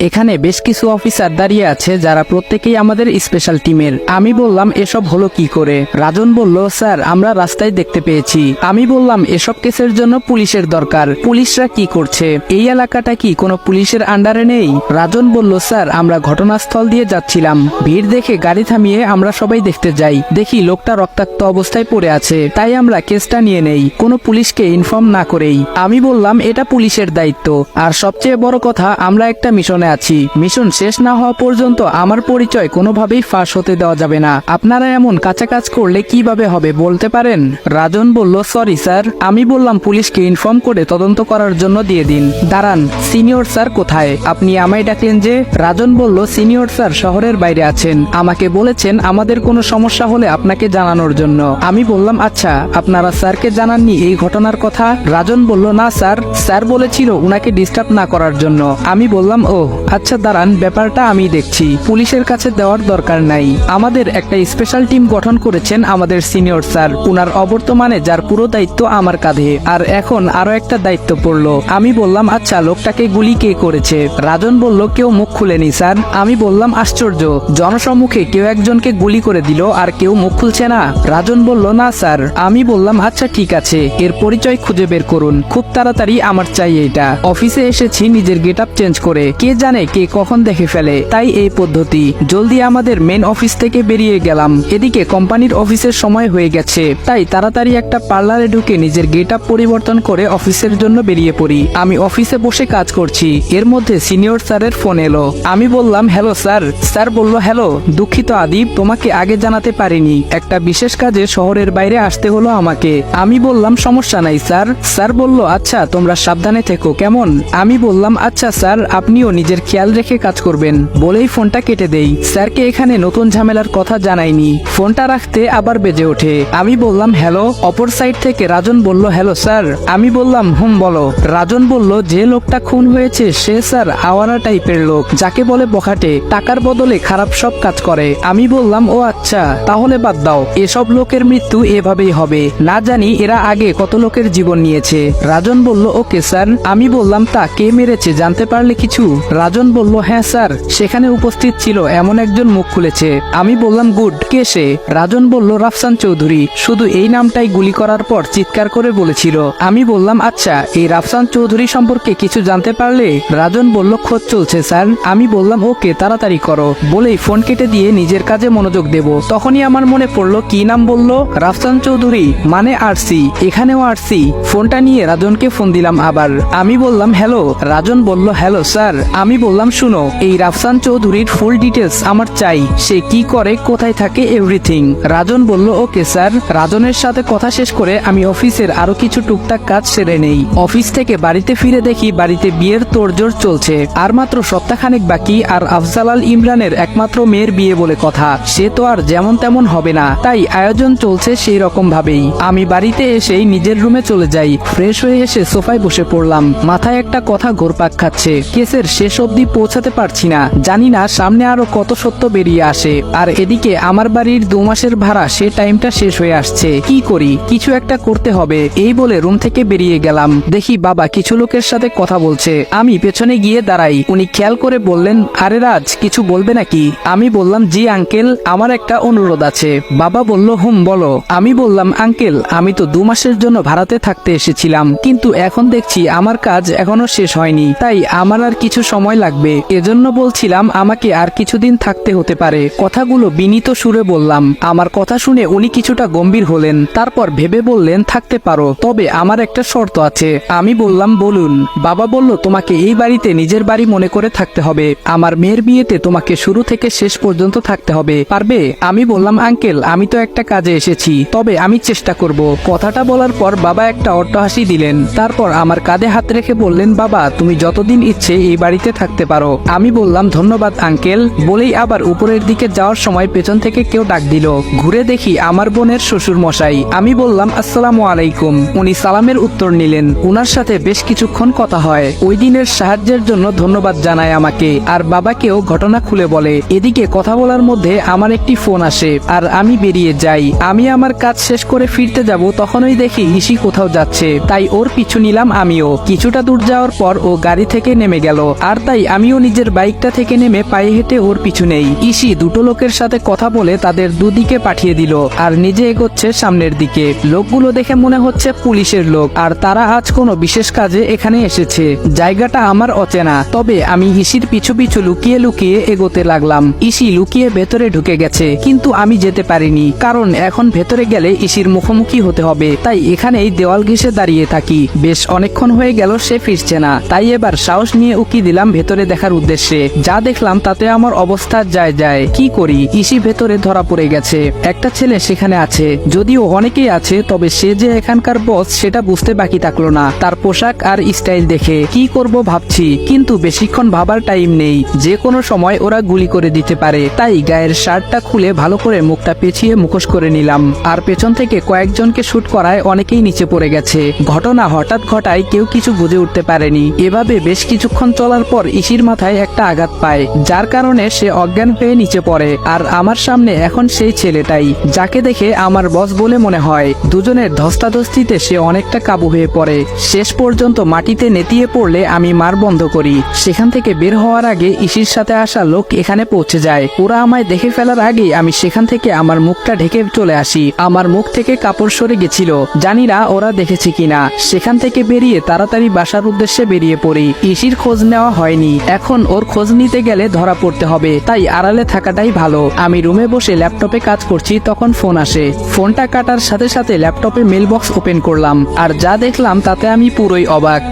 এখানে বেশ কিছু অফিসার দাঁড়িয়ে আছে যারা প্রত্যেকেই আমাদের স্পেশাল টিমের। আমি বললাম এসব হলো কি করে? রাজন বলল, স্যার আমরা রাস্তায় দেখতে পেয়েছি। আমি বললাম এসব কেসের জন্য পুলিশের দরকার, পুলিশরা কি করছে? এই এলাকাটা কি কোনো পুলিশের আন্ডারে নেই? রাজন বলল, স্যার আমরা ঘটনাস্থল দিয়ে যাচ্ছিলাম, ভিড় দেখে গাড়ি থামিয়ে আমরা সবাই দেখতে যাই, দেখি লোকটা রক্তাক্ত অবস্থায় পড়ে আছে, তাই আমরা কেসটা নিয়ে নেই কোনো পুলিশকে ইনফর্ম না করেই। আমি বললাম এটা পুলিশের দায়িত্ব, আর সবচেয়ে বড় কথা আমরা একটা মিশনে আছি, মিশন শেষ না হওয়া পর্যন্ত আমার পরিচয় কোনোভাবেই ফাঁস হতে দেওয়া যাবে না। আপনারা এমন কাঁচা কাজ করলে কিভাবে হবে বলতে পারেন? রাজন বলল, সরি স্যার। আমি বললাম পুলিশকে ইনফর্ম করে তদন্ত করার জন্য দিয়ে দিন। দাঁড়ান, সিনিয়র স্যার কোথায়? আপনি আমায় ডাকলেন যে? রাজন বলল, সিনিয়র স্যার শহরের বাইরে আছেন, আমাকে বলেছেন আমাদের কোনো সমস্যা হলে আপনাকে জানানোর জন্য। আমি বললাম আচ্ছা, আপনারা স্যারকে জানাননি এই ঘটনার কথা? রাজন বলল, না স্যার, স্যার বলেছিল উনাকে ডিস্টার্ব না করার জন্য। আমি বললাম ও আচ্ছা, দাঁড়ান ব্যাপারটা আমি দেখছি, পুলিশের কাছে দেওয়ার দরকার নাই। আমাদের একটা স্পেশাল টিম গঠন করেছেন আমাদের সিনিয়র স্যার, উনার অবর্তমানে যার পুরো দায়িত্ব আমার কাঁধে, আর এখন আরো একটা দায়িত্ব পড়লো। আমি বললাম আচ্ছা, লোকটাকে গুলি কে করেছে? রাজন বলল, কেউ মুখ খুলেনি স্যার। আমি বললাম আশ্চর্য, জনসম্মুখে কেউ একজনকে গুলি করে দিল আর কেউ মুখ খুলছে না? রাজন বলল, না স্যার। আমি বললাম আচ্ছা ঠিক আছে, এর পরিচয় খুঁজে বের করুন, খুব তাড়াতাড়ি আমার চাই এটা। অফিসে এসেছি নিজের গেট আপ চেঞ্জ করে, কে জানে কে কখন দেখে ফেলে, তাই এই পদ্ধতি। জলদি আমাদের মেন অফিস থেকে বেরিয়ে গেলাম, এদিকে কোম্পানির অফিসের সময় হয়ে গেছে, তাই তাড়াতাড়ি একটা পার্লারে ঢুকে নিজের গেট আপ পরিবর্তন করে অফিসের জন্য বেরিয়ে পড়ি। আমি অফিসে বসে কাজ করছি, এর মধ্যে সিনিয়র স্যারের ফোন এলো। আমি বললাম হ্যালো স্যার। স্যার বলল, হ্যালো, দুঃখিত আদিব, তোমাকে আগে জানাতে পারিনি, একটা বিশেষ কাজে শহরের বাইরে আসতে হলো আমাকে। আমি বললাম সমস্যা নাই স্যার। স্যার বলল, আচ্ছা তোমরা সাবধানে থেকো কেমন? আমি বললাম আচ্ছা স্যার, আপনিও নিজের খেয়াল রেখে কাজ করবেন, বলেই ফোনটা কেটে দেই। স্যারকে এখানে নতুন ঝামেলার কথা জানাইনি। ফোনটা রাখতে আবার বেজে ওঠে। আমি বললাম হ্যালো। অপর সাইড থেকে রাজন বলল, হ্যালো স্যার। আমি বললাম বলো। রাজন বলল, যে লোকটা খুন হয়েছে সে স্যার আওয়ারা টাইপের লোক, যাকে বলে বখাটে, টাকার বদলে খারাপ সব কাজ করে। আমি বললাম ও আচ্ছা, তাহলে বাদ দাও, এসব লোকের মৃত্যু এভাবেই হবে, না জানি এরা আগে কত লোকের জীবন নিয়েছে। রাজন বলল, ওকে স্যার। আমি বললাম তা কে মেরেছে জানতে পারলে কিছু? রাজন বলল, হ্যাঁ স্যার, সেখানে উপস্থিত ছিল এমন একজন মুখ খুলেছে। আমি বললাম গুড, কে সে? রাজন বলল, রাফসান চৌধুরী, শুধু এই নামটাই গুলি করার পর চিৎকার করে বলেছিল। আমি বললাম আচ্ছা, এই রাফসান চৌধুরী সম্পর্কে কিছু জানতে পারলে? রাজন বলল, খোঁজ চলছে স্যার। আমি বললাম ওকে, তাড়াতাড়ি করো, বলেই ফোন কেটে দিয়ে নিজের কাজে মনোযোগ দেব। তখনই আমার মনে পড়লো কি নাম বললো? রাফসান চৌধুরী মানে আরসি, এখানেও আরসি। ফোনটা নিয়ে রাজনকে ফোন দিলাম আবার। আমি বললাম হ্যালো। রাজন বলল, হ্যালো স্যার। আমি বললাম শুনো, এই রাফসান চৌধুরীর ফুল ডিটেলস আমার চাই, সে কি করে, কোথায় থাকে, এভরিথিং। রাজন বলল, ওকে স্যার। রাজনের সাথে কথা শেষ করে আমি অফিসের আরো কিছু টুকটাক কাজ সেরে নেই। অফিস থেকে বাড়িতে ফিরে দেখি বাড়িতে বিয়ের তোড়জোড় চলছে, আর মাত্র সপ্তাহখানেক বাকি, আর আফজালাল ইমরানের একমাত্র মেয়ের বিয়ে বলে কথা, সে তো আর যেমন তেমন হবে না, তাই আয়োজন চলছে সেই রকম ভাবেই। আমি বাড়িতে এসেই নিজের রুমে চলে যাই, ফ্রেশ হয়ে এসে সোফায় বসে পড়লাম। মাথায় একটা কথা ঘুরপাক খাচ্ছে, কেসের শেষ অবধি পৌঁছাতে পারছি না, জানি না সামনে আরো কত সত্য বেরিয়ে আসে। আর এদিকে আমার বাড়ির 2 মাসের ভাড়া, সে টাইমটা শেষ হয়ে আসছে, কি করি, কিছু একটা করতে হবে। এই বলে রুম থেকে বেরিয়ে গেলাম, দেখি বাবা কিছু লোকের সাথে কথা বলছে। আমি পেছনে গিয়ে দাঁড়াই, উনি খেয়াল করে বললেন, আরে রাজ, কিছু বলবে নাকি? আমি বললাম জি আঙ্কেল, আমার একটা অনুরোধ আছে। বাবা বলল, বলো। আমি বললাম, আঙ্কেল আমি তো 2 মাসের জন্য ভাড়াতে থাকতে এসেছিলাম, কিন্তু এখন দেখছি আমার কাজ এখনো শেষ হয়নি, তাই আমার আর কিছু সময় লাগবে, এজন্য বলছিলাম আমাকে আর কিছুদিন থাকতে হতে পারে। কথাগুলো বিনীত সুরে বললাম। আমার কথা শুনে উনি কিছুটা গম্ভীর হলেন, তারপর ভেবে বললেন, থাকতে পারো, তবে আমার একটা শর্ত আছে। আমি বললাম বলুন। বাবা বলল, তোমাকে এই বাড়িতে নিজের বাড়ি মনে করে থাকতে হবে, আমার মেয়ের বিয়েতে তোমাকে শুরু থেকে শেষ পর্যন্ত থাকতে হবে, পারবে? আমি বললাম, আঙ্কেল আমি তো একটা কাজে এসেছি, তবে আমি চেষ্টা করব। কথাটা বলার পর বাবা একটা অট্টহাসি দিলেন, তারপর আমার কাঁধে হাত রেখে বললেন, বাবা তুমি যতদিন ইচ্ছে এই বাড়িতে থাকতে পারো। আমি বললাম ধন্যবাদ আঙ্কেল, বলেই আবার উপরের দিকে যাওয়ার সময় পেছন থেকে কেউ ডাক দিল। ঘুরে দেখি আমার বোনের শ্বশুর মশাই। আমি বললাম আসসালামু আলাইকুম। উনি সালামের উত্তর নিলেন। উনার সাথে বেশ কিছুক্ষণ কথা হয়, ওই দিনের সাহায্যের জন্য ধন্যবাদ জানায় আমাকে, আর বাবাকেও ঘটনা খুলে বলে। এদিকে কথা বলার মধ্যে আমার একটি ফোন আসে, আর আমি বেরিয়ে যাই। আমি আমার কাজ শেষ করে ফিরতে যাব, তখনই দেখি ইসি কোথাও যাচ্ছে, তাই ওর পিছু নিলাম আমিও। কিছুটা দূর যাওয়ার পর ও গাড়ি থেকে নেমে গেল, আর তাই আমিও নিজের বাইকটা থেকে নেমে পায়ে হেঁটে ওর পিছু নেই। ইসি দুটো লোকের সাথে কথা বলে তাদের দুদিকে পাঠিয়ে দিল আর নিজে এগোচ্ছে সামনের দিকে। লোকগুলো দেখে মনে হচ্ছে পুলিশের লোক, আর তারা আজ কোনো বিশেষ কাজে এখানে এসেছে। জায়গাটা আমার অচেনা, তবে আমি ইসির পিছু পিছু লুকিয়ে লুকিয়ে এগোতে লাগলাম। ইসি লুকিয়ে ভেতরে ঢুকে গেছে, কিন্তু আমি যেতে পারিনি, কারণ এখন ভেতরে গেলে ইসির মুখোমুখি হতে হবে। তাই এখানেই দেওয়াল ঘেঁষে দাঁড়িয়ে থাকি। বেশ অনেকক্ষণ হয়ে গেল সে ফিরছে না, তাই এবার সাহস নিয়ে উকি দিলাম ভেতরে দেখার উদ্দেশ্যে। যা দেখলাম তাতে আমার অবস্থা যায়। কি করি, ইসি ভেতরে ধরা পড়ে গেছে। একটা ছেলে সেখানে আছে, যদিও অনেকেই আছে, তবে সে যে এখানকার বস সেটা বুঝতে বাকি থাকলো না তার পোশাক আর স্টাইল দেখে। কি করব ভাবছি, কিন্তু বেশিক্ষণ ভাবার টাইম নেই, যে কোনো সময় ওরা গুলি করে দিতে পারে। তাই গায়ের শার্টটা খুলে ভালো করে মুখটা পেঁচিয়ে মুখোশ করে নিলাম, আর পেছন থেকে কয়েকজনকে শুট করায় অনেকেই নিচে পড়ে গেছে। ঘটনা হঠাৎ ঘটায় কেউ কিছু বুঝে উঠতে পারেনি। এভাবে বেশ কিছুক্ষণ চলার পর ইসির মাথায় একটা আঘাত পায়, যার কারণে সে অজ্ঞান হয়ে নিচে পড়ে। আর আমার সামনে এখন সেই ছেলেটাই, যাকে দেখে আমার বস বলে মনে হয়। দুজনের ধস্তাধস্তিতে সে অনেকটা কাবু হয়ে পড়ে। শেষ পর্যন্ত মাটিতে নেতিয়ে পড়লে আমি মার বন্ধ করি। সেখান থেকে বের হওয়ার আগে ইসির সাথে আসা লোক এখানে পৌঁছে যায়। ওরা আমায় দেখে ফেলার আগেই আমি সেখান থেকে আমার মুখটা ঢেকে চলে আসি। আমার মুখ থেকে কাপড় সরে গেছিল, জানি না ওরা দেখেছে কিনা। সেখান থেকে বেরিয়ে তাড়াতাড়ি বাসার উদ্দেশ্যে বেরিয়ে পড়ি। ইসির খোঁজ নেওয়া হয়নি, এখন ওর খোঁজ নিতে গেলে ধরা পড়তে হবে, তাই আড়ালে থাকাটাই ভালো। আমি রুমে বসে ল্যাপটপে কাজ করছি, তখন ফোন আসে। ফোনটা কাটার সাথে সাথে ল্যাপটপে মেলবক্স ওপেন করলাম, আর যা দেখলাম তাতে আমি পুরোই অবাক।